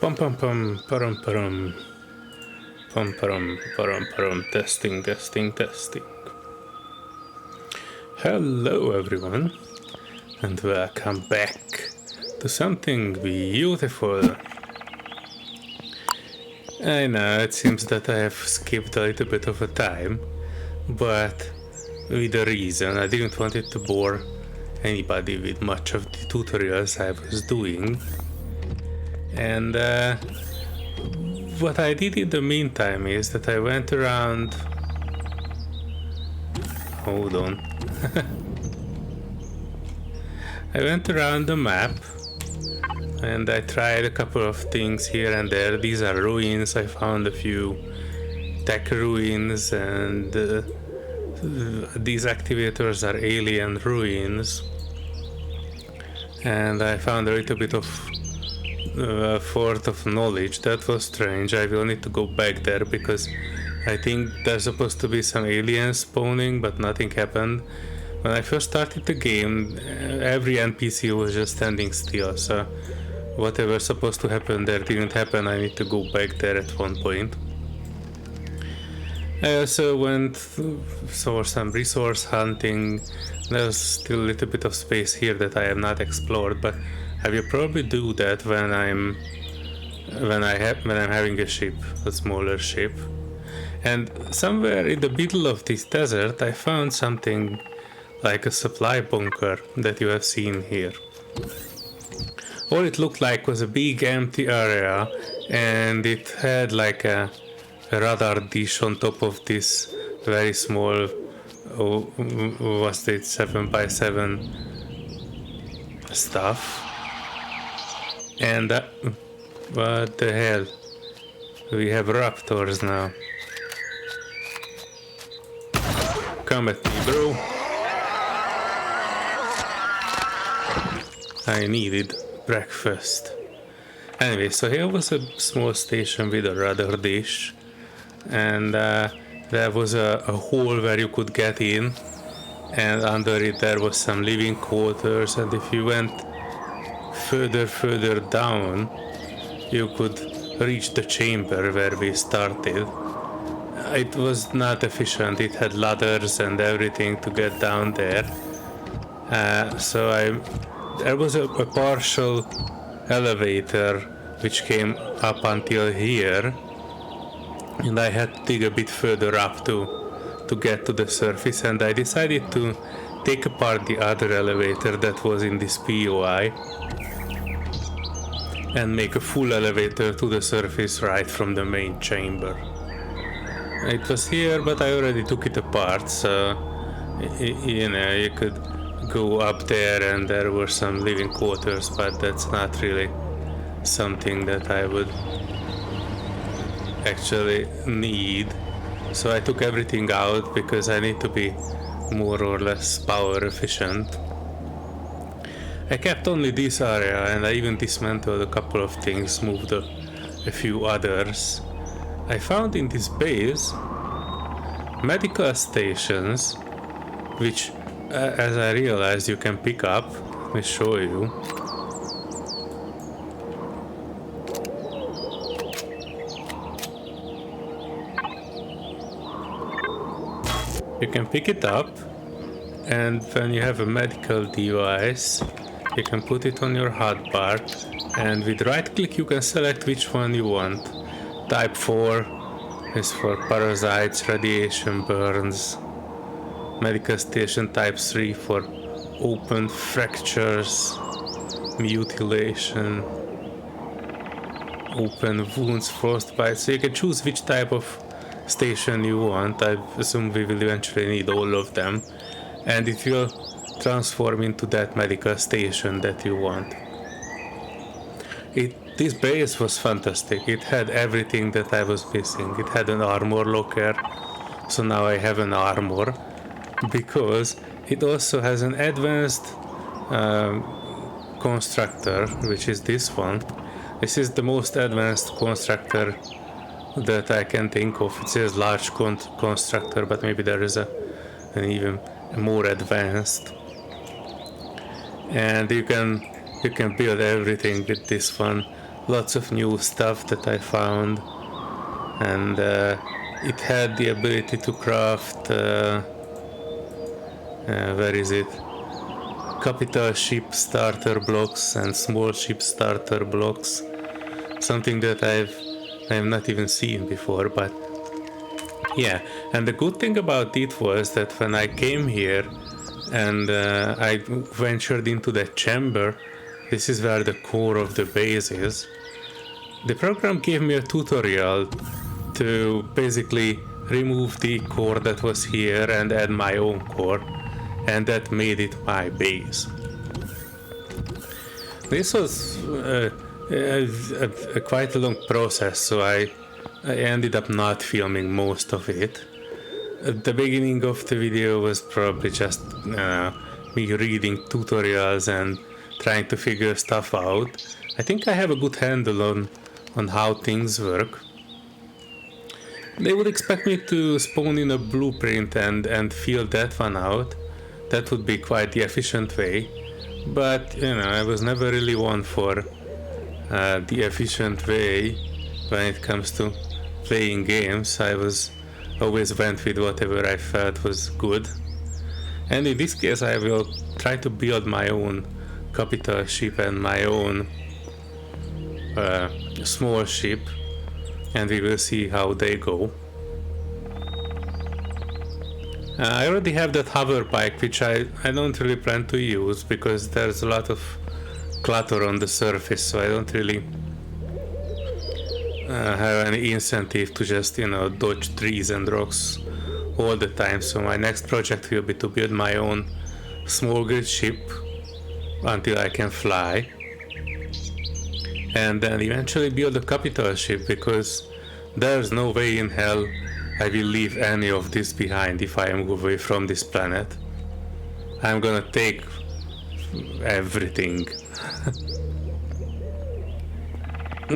Pum pum pum, parum parum. Pum parum, parum parum, testing, testing, testing. Hello everyone, and welcome back to something beautiful. I know it seems that I have skipped a little bit of a time, but with a reason. I didn't want it to bore anybody with much of the tutorials I was doing. And what I did in the meantime is that I went around... Hold on. I went around the map and I tried a couple of things here and there. These are ruins. I found a few tech ruins, and these activators are alien ruins. And I found a little bit of fort of knowledge. That was strange. I will need to go back there because I think there's supposed to be some aliens spawning, but nothing happened. When I first started the game, every NPC was just standing still, so whatever's supposed to happen there didn't happen. I need to go back there at one point. I also went for some resource hunting. There's still a little bit of space here that I have not explored, but I will probably do that when I'm having a ship, a smaller ship. And somewhere in the middle of this desert, I found something like a supply bunker that you have seen here. All it looked like was a big empty area, and it had like a radar dish on top of this very small, was it 7x7 stuff. And what the hell? We have raptors now. Come at me, bro. I needed breakfast. Anyway, so here was a small station with a radar dish, and there was a hole where you could get in, and under it there was some living quarters, and if you went further down, you could reach the chamber where we started. It was not efficient. It had ladders and everything to get down there. There was a partial elevator which came up until here, and I had to dig a bit further up to get to the surface, and I decided to take apart the other elevator that was in this POI and make a full elevator to the surface right from the main chamber. It was here, but I already took it apart, so you know, you could go up there and there were some living quarters, but that's not really something that I would actually need. So I took everything out because I need to be more or less power efficient. I kept only this area, and I even dismantled a couple of things, moved a few others. I found in this base medical stations, which as I realized you can pick up. Let me show you. You can pick it up, and when you have a medical device, you can put it on your hotbar, and with right click you can select which one you want. Type 4 is for parasites, radiation burns. Medical station type 3 for open fractures, mutilation, open wounds, frostbite. So you can choose which type of station you want. I assume we will eventually need all of them, and it will transform into that medical station that you want. This base was fantastic. It had everything that I was missing. It had an armor locker, so now I have an armor, because it also has an advanced constructor, which is this one. This is the most advanced constructor that I can think of. It says large constructor, but maybe there is an even more advanced. And you can build everything with this one. lots of new stuff that I found, and it had the ability to craft where is it? Capital ship starter blocks and small ship starter blocks. Something that I have not even seen before, but yeah. And the good thing about it was that when I came here and I ventured into that chamber, this is where the core of the base is. The program gave me a tutorial to basically remove the core that was here and add my own core, and that made it my base. This was quite a long process, so I ended up not filming most of it. The beginning of the video was probably just me reading tutorials and trying to figure stuff out. I think I have a good handle on how things work. They would expect me to spawn in a blueprint and fill that one out. That would be quite the efficient way, but I was never really one for the efficient way when it comes to playing games. I always went with whatever I felt was good, and in this case I will try to build my own capital ship and my own small ship, and we will see how they go. I already have that hover bike, which I don't really plan to use because there's a lot of clutter on the surface, so I don't really have any incentive to just dodge trees and rocks all the time. So my next project will be to build my own small grid ship until I can fly, and then eventually build a capital ship, because there's no way in hell I will leave any of this behind if I am away from this planet. I'm gonna take everything.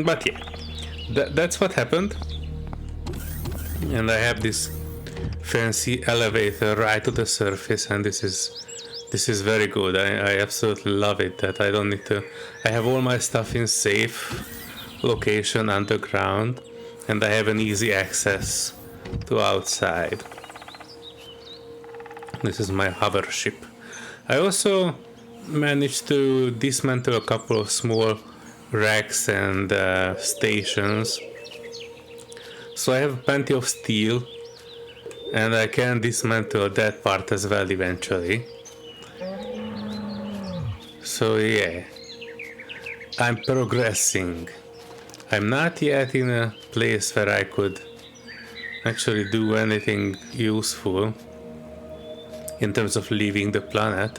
But yeah, that's what happened. And I have this fancy elevator right to the surface, and this is very good. I absolutely love it that I don't need to. I have all my stuff in safe location underground, and I have an easy access to outside. This is my hover ship. I also managed to dismantle a couple of small racks and stations, so I have plenty of steel, and I can dismantle that part as well eventually. So yeah, I'm progressing. I'm not yet in a place where I could actually do anything useful in terms of leaving the planet.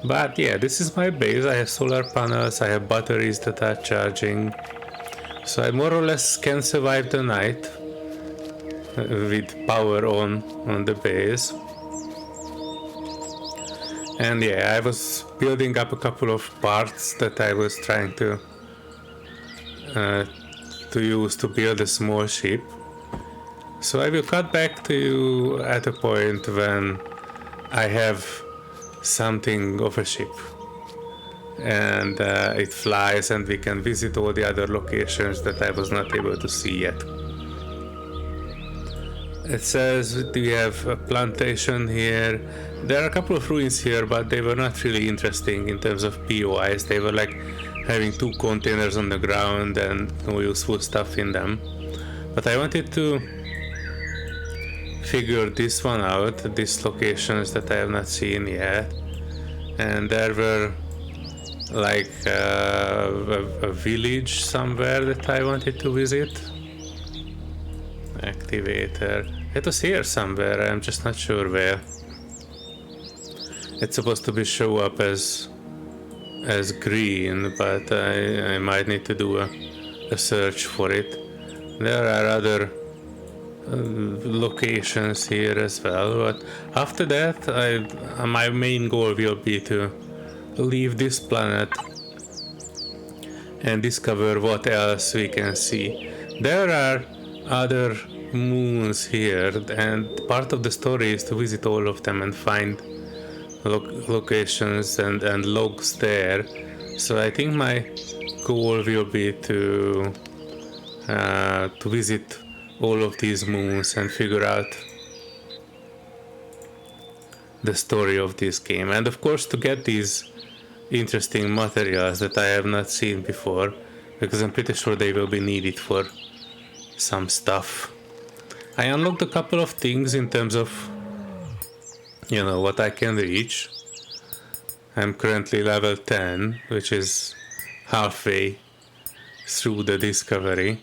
But yeah, this is my base. I have solar panels, I have batteries that are charging, so I more or less can survive the night with power on the base. And yeah, I was building up a couple of parts that I was trying to use to build a small ship. So I will cut back to you at a point when I have something of a ship, and it flies, and we can visit all the other locations that I was not able to see yet. It says we have a plantation here. There are a couple of ruins here, but they were not really interesting in terms of POIs. They were like having 2 containers on the ground and no useful stuff in them. But I wanted to figure this one out, these locations that I have not seen yet. And there were like a village somewhere that I wanted to visit. Activator. It was here somewhere, I'm just not sure where. It's supposed to show up as green, but I might need to do a search for it. There are other locations here as well, but after that my main goal will be to leave this planet and discover what else we can see. There are other moons here, and part of the story is to visit all of them and find locations and logs there. So I think my goal will be to visit all of these moons and figure out the story of this game, and of course to get these interesting materials that I have not seen before, because I'm pretty sure they will be needed for some stuff. I unlocked a couple of things in terms of, you know, what I can reach. I'm currently level 10, which is halfway through the discovery,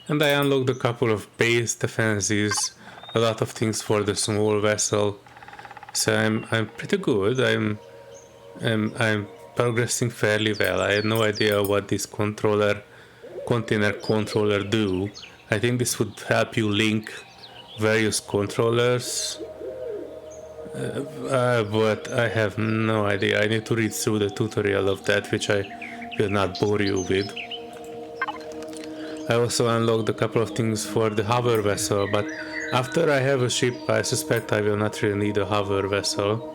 and I unlocked a couple of base defenses, a lot of things for the small vessel. So I'm pretty good. I'm progressing fairly well. I had no idea what this container controller do. I think this would help you link various controllers, but I have no idea. I need to read through the tutorial of that, which I will not bore you with. I also unlocked a couple of things for the hover vessel, but after I have a ship, I suspect I will not really need a hover vessel.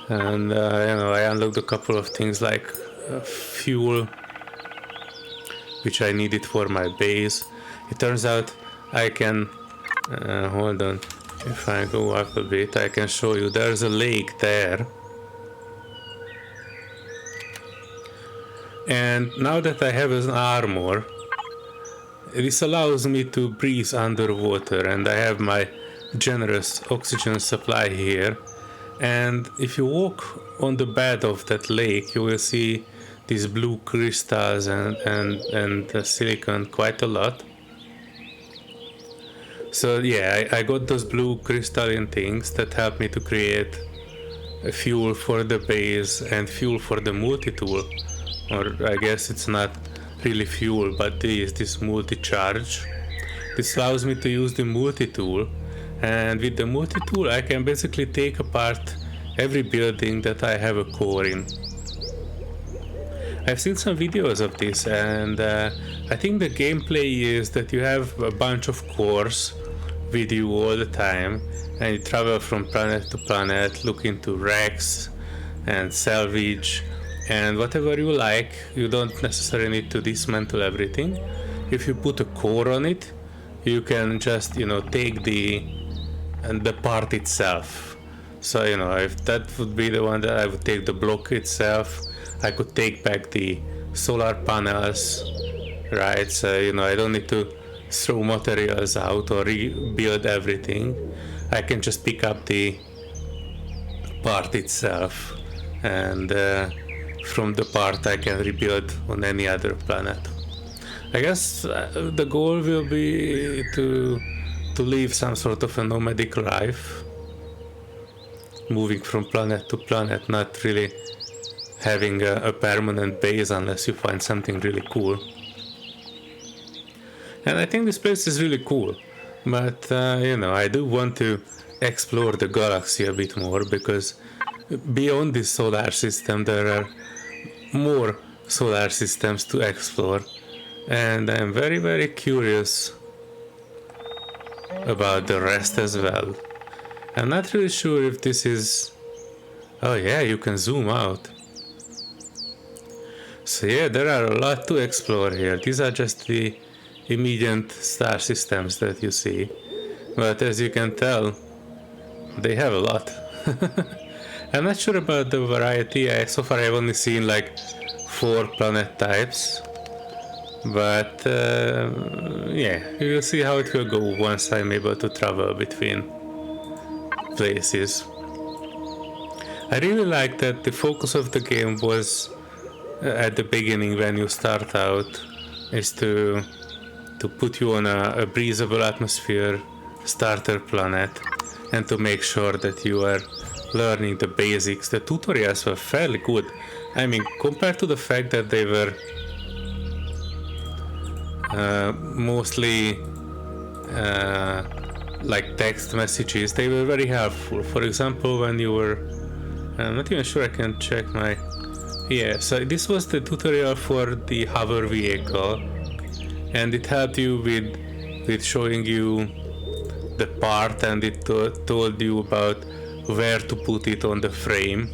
And you know, I unlocked a couple of things like fuel, which I needed for my base. It turns out I can hold on, if I go up a bit I can show you. There's a lake there, and now that I have an armor, this allows me to breathe underwater, and I have my generous oxygen supply here. And if you walk on the bed of that lake, you will see these blue crystals and silicon quite a lot. So yeah, I got those blue crystalline things that help me to create fuel for the base and fuel for the multi-tool. Or I guess it's not really fuel, but this multi-charge. This allows me to use the multi-tool, and with the multi-tool I can basically take apart every building that I have a core in. I've seen some videos of this, and I think the gameplay is that you have a bunch of cores with you all the time, and you travel from planet to planet looking to wrecks and salvage and whatever you like. You don't necessarily need to dismantle everything. If you put a core on it, you can just, you know, take the part itself. So, you know, if that would be the one, that I would take the block itself. I could take back the solar panels, right? So, you know, I don't need to throw materials out or rebuild everything. I can just pick up the part itself, and from the part I can rebuild on any other planet. I guess the goal will be to live some sort of a nomadic life, moving from planet to planet, not really having a permanent base unless you find something really cool. And I think this place is really cool, but you know, I do want to explore the galaxy a bit more, because beyond this solar system there are more solar systems to explore, and I'm very, very curious about the rest as well. I'm not really sure if this is... Oh yeah, you can zoom out. So yeah, there are a lot to explore here. These are just the immediate star systems that you see, but as you can tell, they have a lot. I'm not sure about the variety. So far I've only seen like 4 planet types, but yeah, we will see how it will go once I'm able to travel between places. I really like that the focus of the game was at the beginning, when you start out, is to put you on a breathable atmosphere starter planet, and to make sure that you are learning the basics. The tutorials were fairly good. I mean, compared to the fact that they were mostly like text messages, they were very helpful. For example, when you were... I'm not even sure I can check my... Yeah, so this was the tutorial for the hover vehicle, and it helped you with showing you the part, and it told you about where to put it on the frame.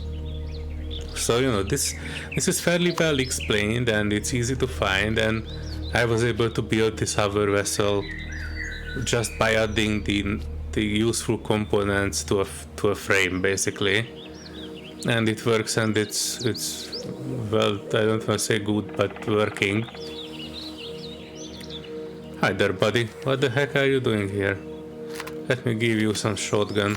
So you know, this is fairly well explained and it's easy to find, and I was able to build this hover vessel just by adding the useful components to a frame, basically. And it works, and it's well, I don't want to say good, but working. Hi there, buddy. What the heck are you doing here? Let me give you some shotgun.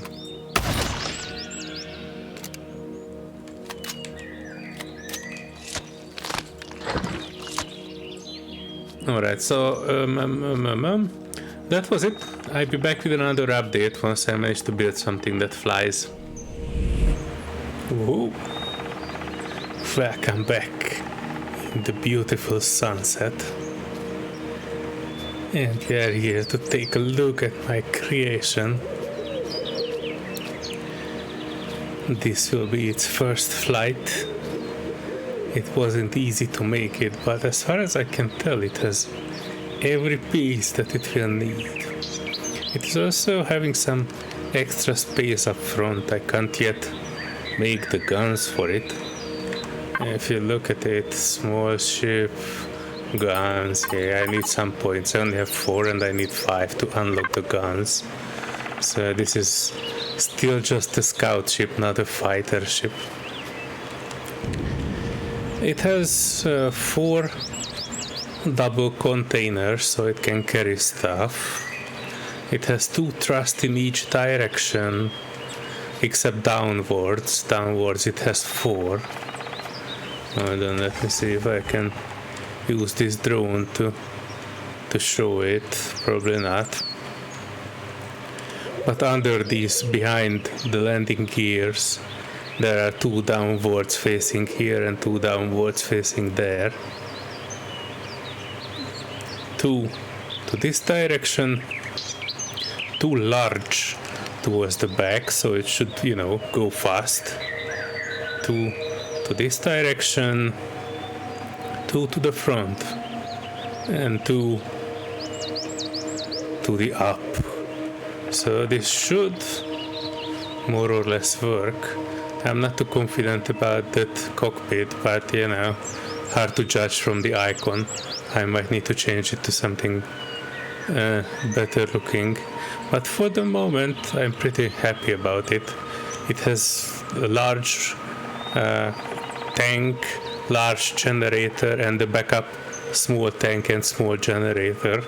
Alright, so that was it. I'll be back with another update once I manage to build something that flies. Whoa. Welcome back in the beautiful sunset. And we are here to take a look at my creation. This will be its first flight. It wasn't easy to make it, but as far as I can tell, it has every piece that it will need. It is also having some extra space up front. I can't yet make the guns for it. If you look at it, small ship, guns, yeah, I need some points. I only have 4 and I need 5 to unlock the guns. So this is still just a scout ship, not a fighter ship. It has 4 double containers, so it can carry stuff. It has 2 thrusts in each direction, except downwards. Downwards it has 4. Hold on, let me see if I can use this drone to show it. Probably not. But under these, behind the landing gears, there are 2 downwards facing here and 2 downwards facing there. 2 to this direction, 2 large towards the back, so it should, you know, go fast. 2 to this direction, 2 to the front, and 2 to the up. So this should more or less work. I'm not too confident about that cockpit, but you know, hard to judge from the icon. I might need to change it to something better looking. But for the moment, I'm pretty happy about it. It has a large tank, large generator, and the backup small tank and small generator.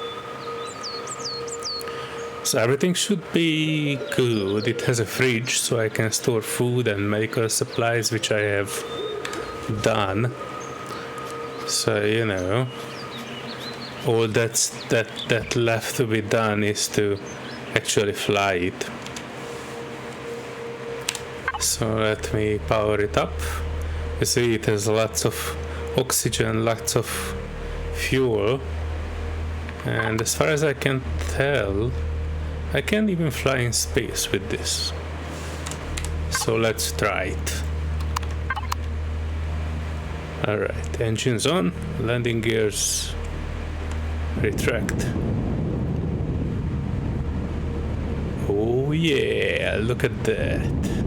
So everything should be good. It has a fridge, so I can store food and medical supplies, which I have done. So you know, all that left to be done is to actually fly it. So let me power it up. You see, it has lots of oxygen, lots of fuel, and as far as I can tell, I can't even fly in space with this. So let's try it. Alright, engines on, landing gears retract. Oh yeah, look at that.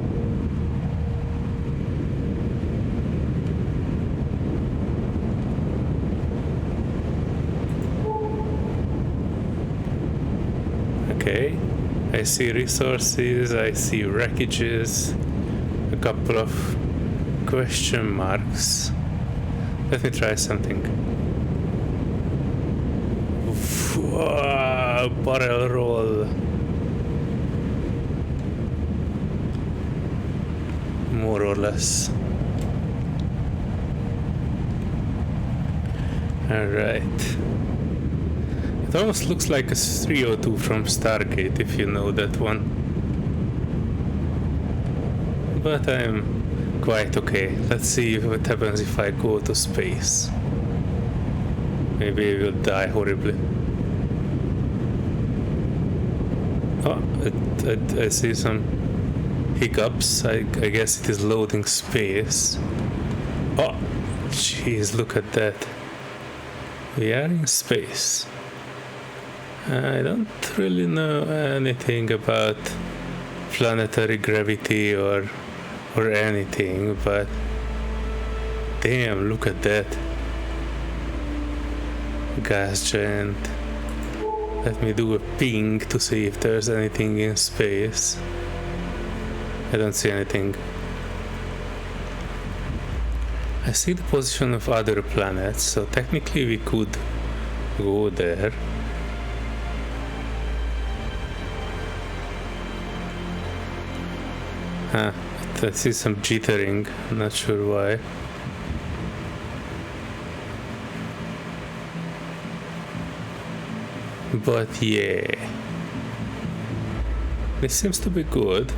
Okay, I see resources, I see wreckages, a couple of question marks. Let me try something. Whoa, barrel roll. More or less. Alright. It almost looks like a 302 from Stargate, if you know that one. But I'm quite okay. Let's see what happens if I go to space. Maybe I will die horribly. Oh, I see some hiccups. I guess it is loading space. Oh, jeez, look at that. We are in space. I don't really know anything about planetary gravity or anything, but damn, look at that. Gas giant. Let me do a ping to see if there's anything in space. I don't see anything. I see the position of other planets, so technically we could go there. I see some jittering, I'm not sure why. But yeah, this seems to be good.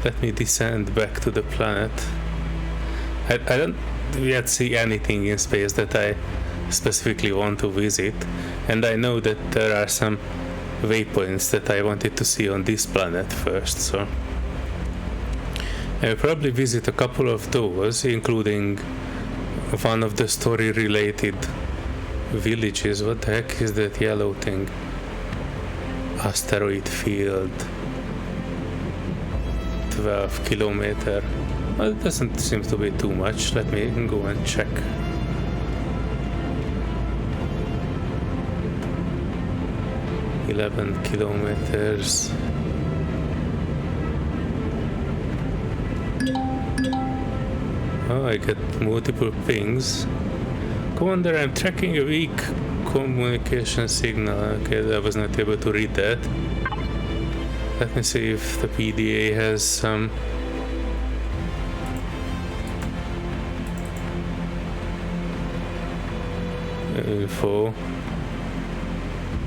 Let me descend back to the planet. I don't yet see anything in space that I specifically want to visit, and I know that there are some waypoints that I wanted to see on this planet first, so I'll probably visit a couple of those, including one of the story-related villages. What the heck is that yellow thing? Asteroid field. 12 kilometer. Well, it doesn't seem to be too much. Let me go and check. $11 kilometers. Oh, I get multiple pings. Commander, I'm tracking a weak communication signal. Okay, I was not able to read that. Let me see if the PDA has some info.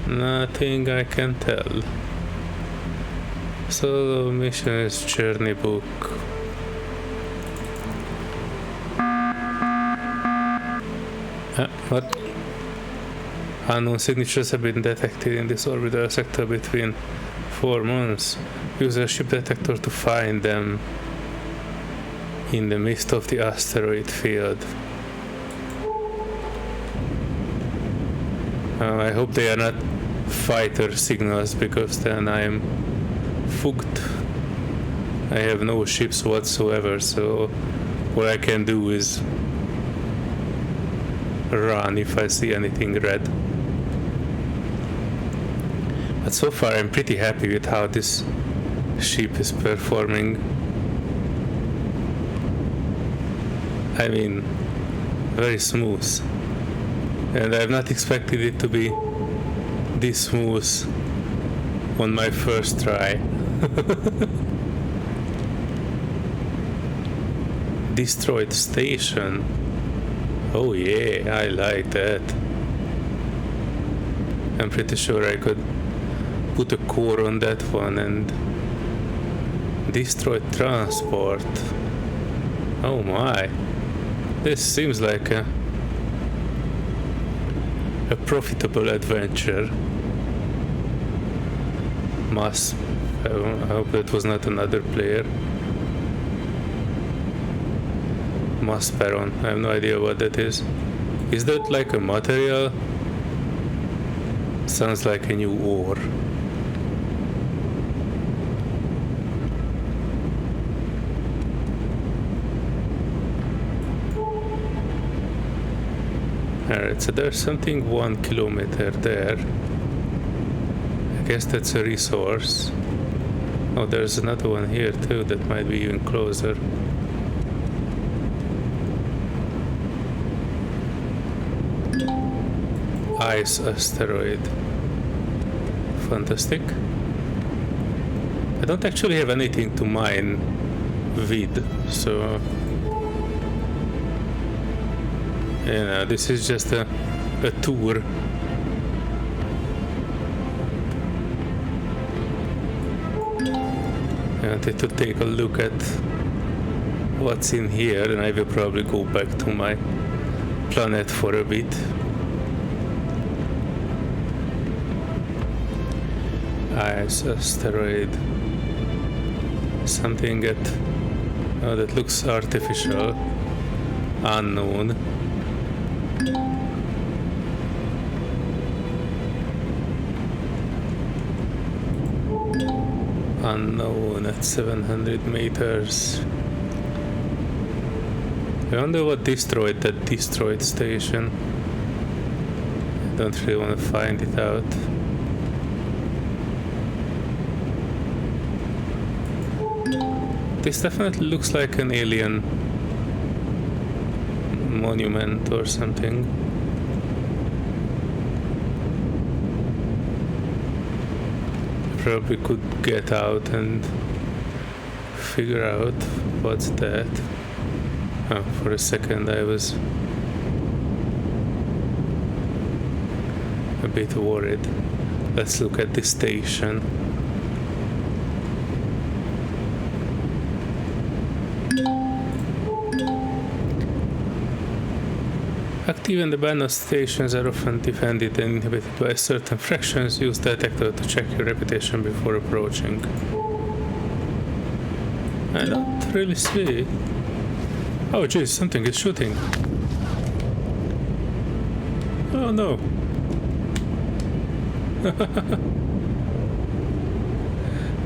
Nothing I can tell. So mission is journey book. What? Unknown signatures have been detected in this orbital sector between 4 months. Use a ship detector to find them in the midst of the asteroid field. I hope they are not fighter signals, because then I'm fucked. I have no ships whatsoever, so all I can do is run if I see anything red. But so far I'm pretty happy with how this ship is performing. I mean, very smooth. And I've not expected it to be this smooth on my first try. Destroyed station. Oh yeah, I like that. I'm pretty sure I could put a core on that one. And destroyed transport. Oh my. This seems like a profitable adventure. I hope that was not another player. Masperon. I have no idea what that is. Is that like a material? Sounds like a new ore. Alright, so there's something 1 kilometer there. I guess that's a resource. Oh, there's another one here too that might be even closer. Ice asteroid. Fantastic. I don't actually have anything to mine with, so you know, this is just a tour. I wanted to take a look at what's in here, and I will probably go back to my planet for a bit. Ice asteroid. Something that looks artificial. Unknown. Unknown at 700 meters. I wonder what destroyed that destroyed station. I don't really want to find it out. This definitely looks like an alien monument or something. I probably could get out and figure out what's that. Oh, for a second I was a bit worried. Let's look at the station. Active and abandoned stations are often defended and inhibited by certain fractions. Use the detector to check your reputation before approaching. I don't really see. Oh jeez, something is shooting. Oh no.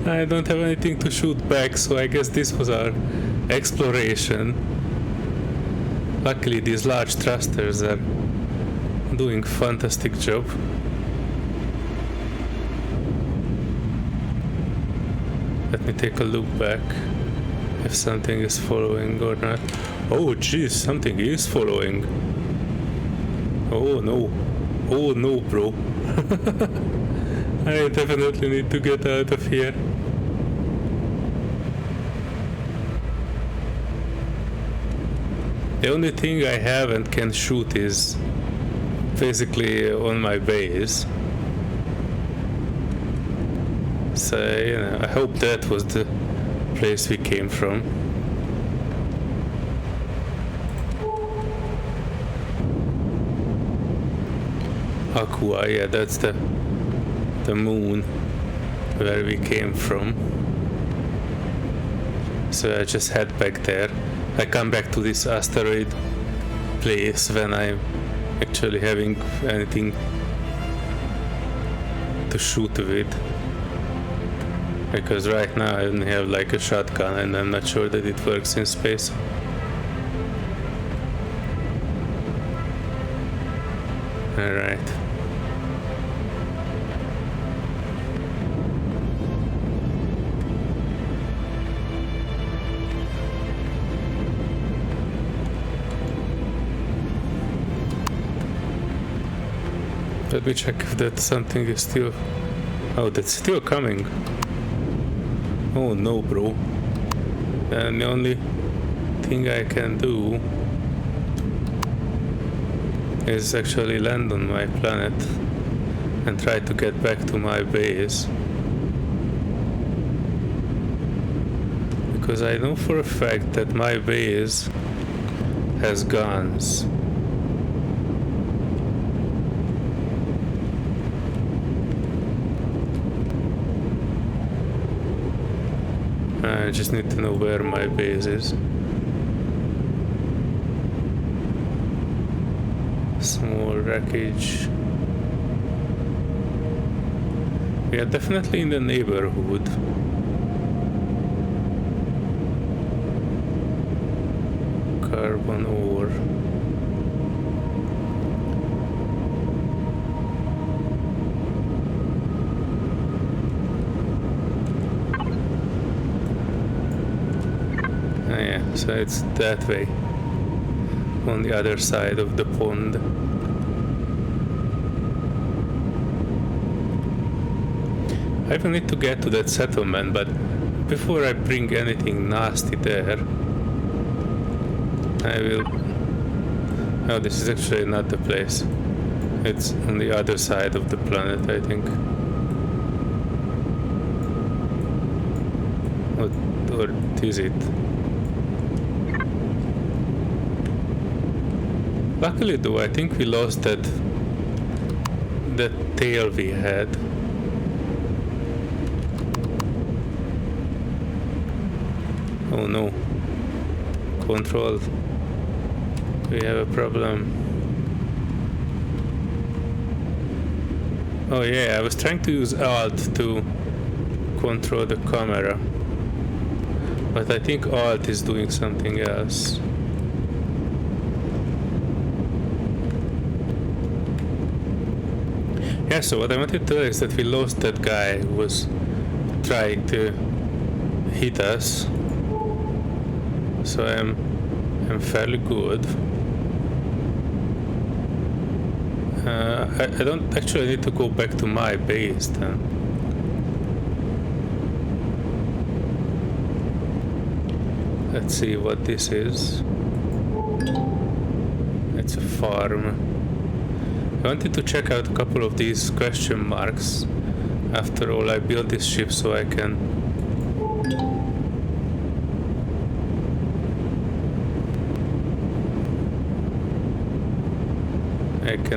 I don't have anything to shoot back, so I guess this was our exploration. Luckily these large thrusters are doing a fantastic job. Let me take a look back if something is following or not. Oh jeez, something is following. Oh no. Oh no, bro. I definitely need to get out of here. The only thing I have and can shoot is basically on my base. So, you know, I hope that was the place we came from. Aqua, yeah, that's the moon where we came from. So I just head back there. I come back to this asteroid place when I'm actually having anything to shoot with. Because right now I only have like a shotgun and I'm not sure that it works in space. Alright. Let me check if that something is still... Oh, that's still coming. Oh no, bro. And the only thing I can do is actually land on my planet and try to get back to my base. Because I know for a fact that my base has guns. I just need to know where my base is. Small wreckage. We are definitely in the neighborhood. Carbon ore. So it's that way, on the other side of the pond. I will need to get to that settlement, but before I bring anything nasty there, I will... Oh, this is actually not the place. It's on the other side of the planet, I think. Or is it? Luckily though, I think we lost that tail we had. Oh no. Control. We have a problem. Oh yeah, I was trying to use Alt to control the camera. But I think Alt is doing something else. Yeah, so what I wanted to tell is that we lost that guy who was trying to hit us. So I'm fairly good. I don't actually need to go back to my base then. Let's see what this is. It's a farm. I wanted to check out a couple of these question marks. After all, I built this ship so I can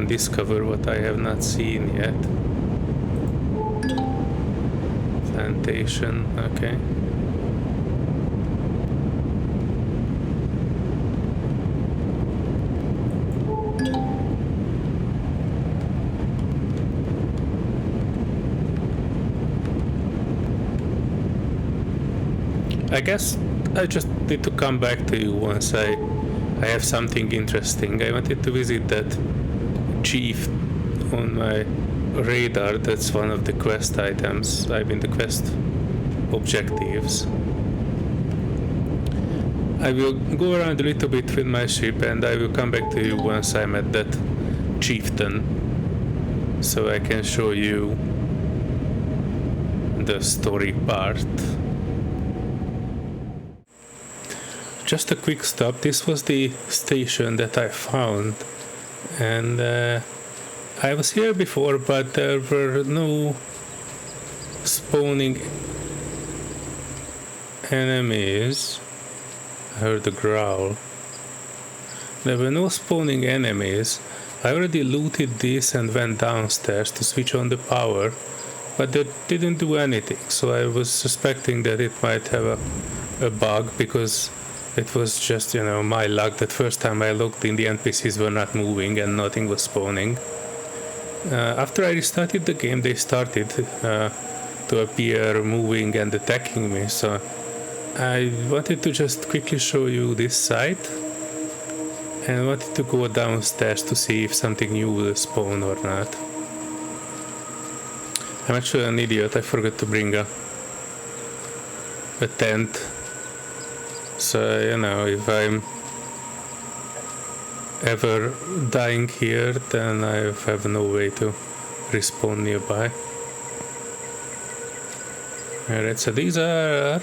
discover what I have not seen yet. Plantation, okay. I guess I just need to come back to you once I have something interesting. I wanted to visit that chief on my radar. That's one of the quest items. I mean the quest objectives. I will go around a little bit with my ship and I will come back to you once I'm at that chieftain, so I can show you the story part. Just a quick stop. This was the station that I found, and I was here before, but there were no spawning enemies. I heard a growl. There were no spawning enemies. I already looted this and went downstairs to switch on the power, but that didn't do anything, so I was suspecting that it might have a bug, because it was just, you know, my luck that first time I looked in, the NPCs were not moving and nothing was spawning. After I restarted the game, they started to appear moving and attacking me, so I wanted to just quickly show you this site and I wanted to go downstairs to see if something new will spawn or not. I'm actually an idiot, I forgot to bring a tent. So, you know, if I'm ever dying here, then I have no way to respawn nearby. Alright, so these are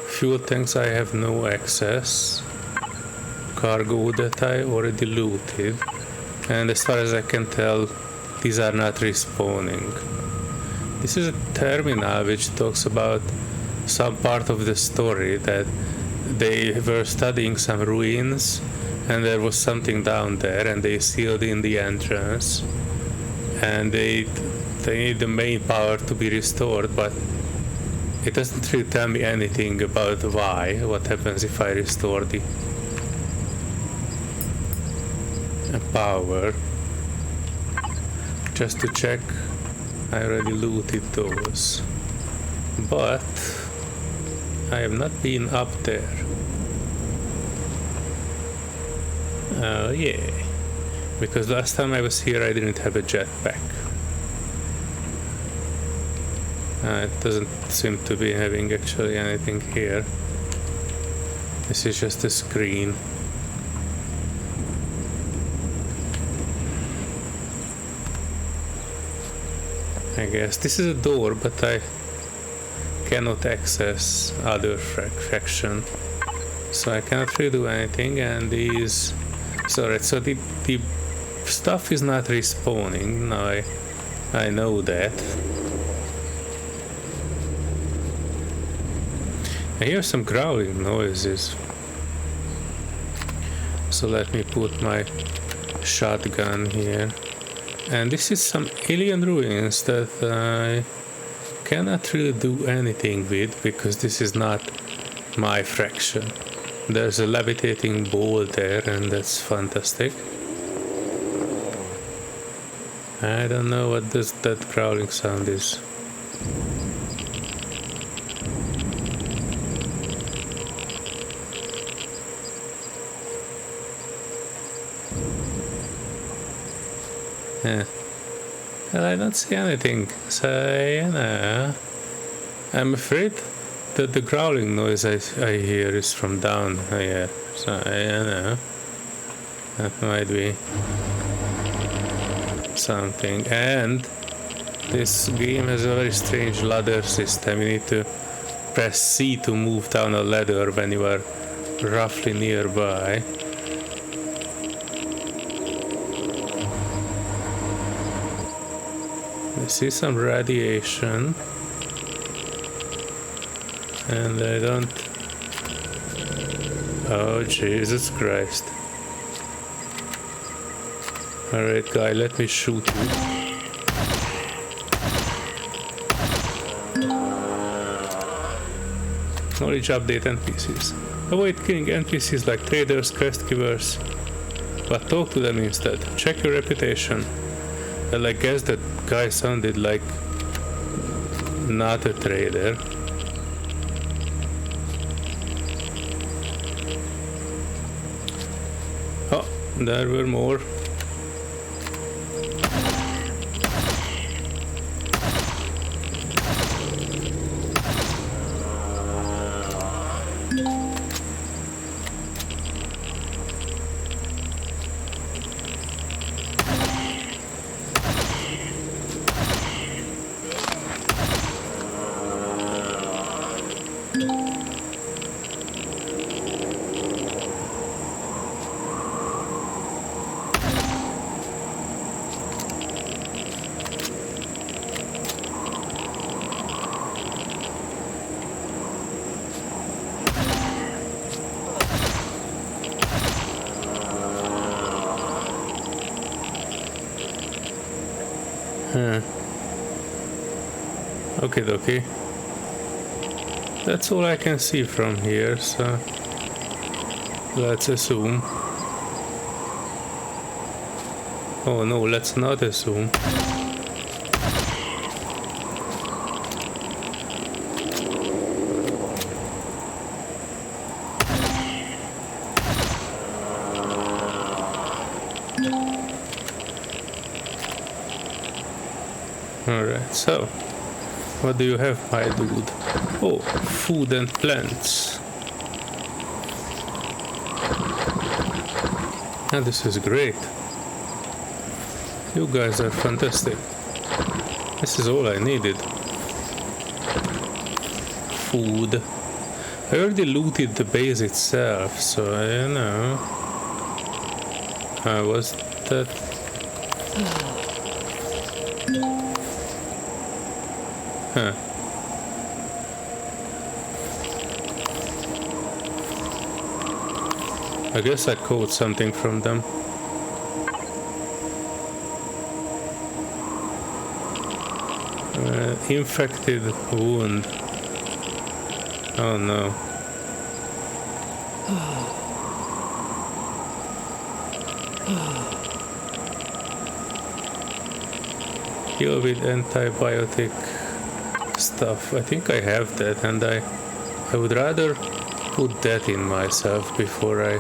fuel tanks I have no access. Cargo that I already looted. And as far as I can tell, these are not respawning. This is a terminal which talks about some part of the story, that they were studying some ruins and there was something down there and they sealed in the entrance and they need the main power to be restored, but it doesn't really tell me anything about why, what happens if I restore the power. Just to check, I already looted those, but I have not been up there. Oh yeah, because last time I was here I didn't have a jetpack. It doesn't seem to be having actually anything here. This is just a screen. I guess this is a door, but I cannot access other faction, so I cannot really do anything. And these, sorry, so the stuff is not respawning. Now I know that. I hear some growling noises, so let me put my shotgun here. And this is some alien ruins that I cannot really do anything with, because this is not my fraction. There's a levitating ball there and that's fantastic. I don't know what that growling sound is. Yeah. Well, I don't see anything, so you know. I'm afraid that the growling noise I hear is from down here, so you know. That might be something. And this game has a very strange ladder system. You need to press C to move down a ladder when you are roughly nearby. I see some radiation, and I don't... Oh, Jesus Christ. Alright, guy, let me shoot you. Knowledge update NPCs. Avoid killing NPCs like traders, quest givers, but talk to them instead. Check your reputation. Well, I guess that guy sounded like not a trader. Oh, there were more. Okay, dokie. That's all I can see from here, so let's assume. Oh no, let's not assume. Alright, so what do you have, my dude? Oh, food and plants. And this is great. You guys are fantastic. This is all I needed. Food. I already looted the base itself, so I don't know. How was that? Huh. I guess I caught something from them. Infected wound. Oh no. Heal with antibiotic stuff. I think I have that, and I would rather put that in myself before I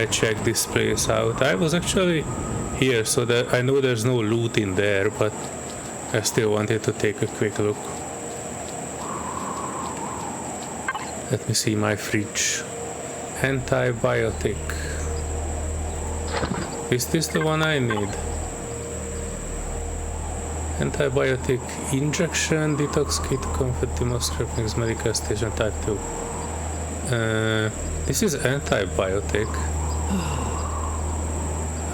check this place out. I was actually here, so that I know there's no loot in there, but I still wanted to take a quick look. Let me see my fridge. Antibiotic. Is this the one I need? Antibiotic injection, detox kit, comfort, demoscrapings, medical station type 2. This is antibiotic.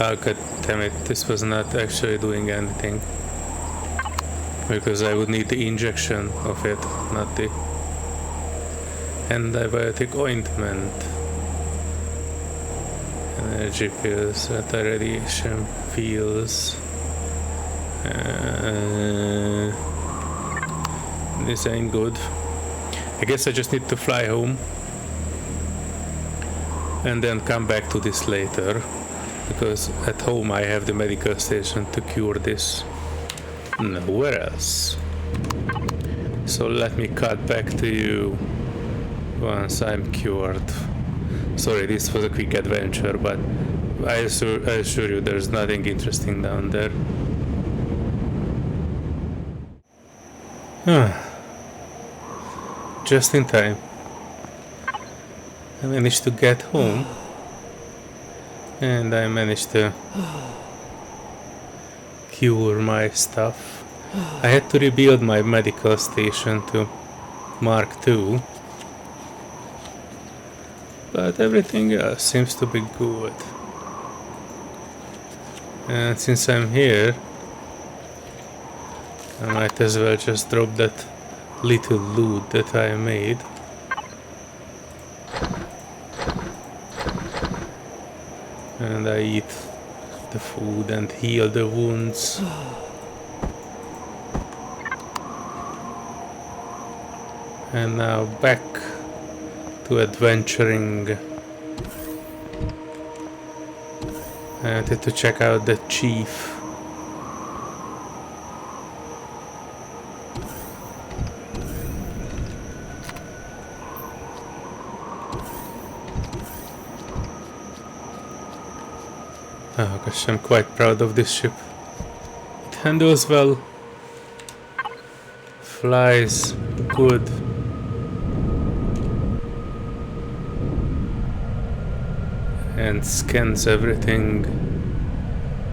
Oh god damn it, this was not actually doing anything. Because I would need the injection of it, not the antibiotic ointment. Energy pills, anti-radiation pills. This ain't good. I guess I just need to fly home and then come back to this later, because at home I have the medical station to cure this. Nowhere else. So let me cut back to you once I'm cured. Sorry, this was a quick adventure, but I assure you there's nothing interesting down there. Just in time. I managed to get home, and I managed to cure my stuff. I had to rebuild my medical station to Mark II, but everything else seems to be good. And since I'm here, I might as well just drop that little loot that I made. And I eat the food and heal the wounds. And now back to adventuring. I wanted to check out the chief. Oh gosh, I'm quite proud of this ship. It handles well, flies good. And scans everything.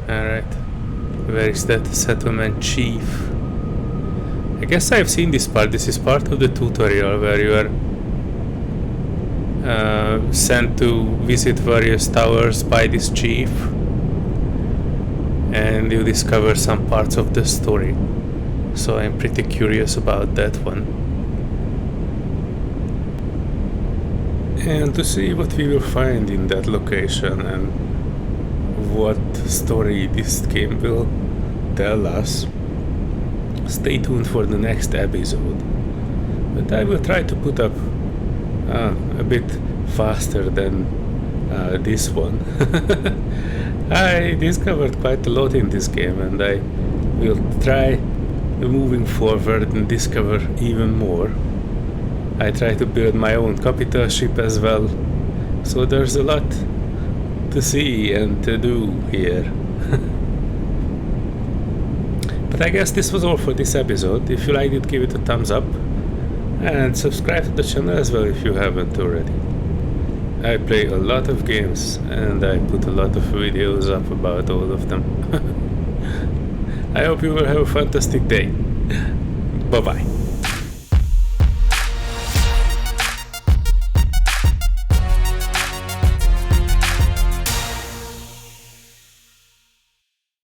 Alright. Where is that settlement chief? I guess I've seen this part. This is part of the tutorial where you are sent to visit various towers by this chief. And you discover some parts of the story. So I'm pretty curious about that one. And to see what we will find in that location and what story this game will tell us. Stay tuned for the next episode. But I will try to put up a bit faster than this one. I discovered quite a lot in this game, and I will try moving forward and discover even more. I try to build my own capital ship as well, so there's a lot to see and to do here. But I guess this was all for this episode. If you liked it, give it a thumbs up and subscribe to the channel as well if you haven't already. I play a lot of games and I put a lot of videos up about all of them. I hope you will have a fantastic day. Bye bye.